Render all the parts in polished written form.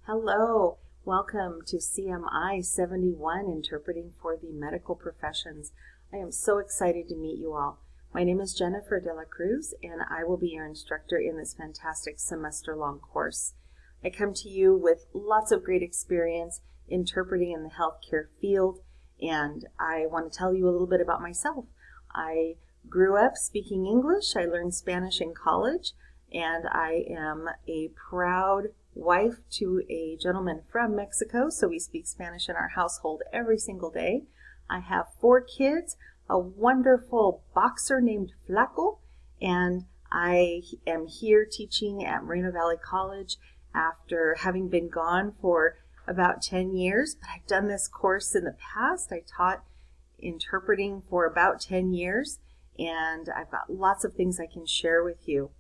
Hello, welcome to CMI 71, Interpreting for the Medical Professions. I am so excited to meet you all. My name is Jennifer De La Cruz, and I will be your instructor in this fantastic semester-long course. I come to you with lots of great experience interpreting in the healthcare field, and I want to tell you a little bit about myself. I grew up speaking English. I learned Spanish in college, and I am a proud wife to a gentleman from Mexico, so we speak Spanish in our household every single day. I have 4 kids, a wonderful boxer named Flaco, and I am here teaching at Moreno Valley College after having been gone for about 10 years. But I've done this course in the past. I taught interpreting for about 10 years, and I've got lots of things I can share with you.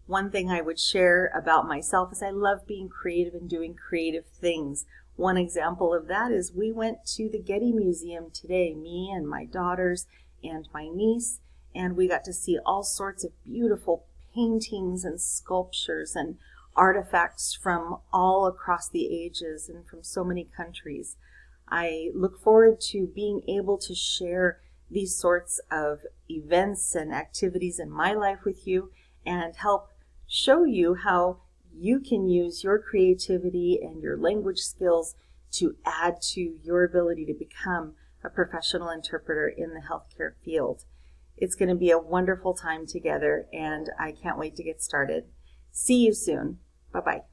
One thing I would share about myself is I love being creative and doing creative things. One example of that is we went to the Getty Museum today, me and my daughters and my niece, and we got to see all sorts of beautiful paintings and sculptures and artifacts from all across the ages and from so many countries. I look forward to being able to share these sorts of events and activities in my life with you and help show you how you can use your creativity and your language skills to add to your ability to become a professional interpreter in the healthcare field. It's going to be a wonderful time together, and I can't wait to get started. See you soon. Bye-bye.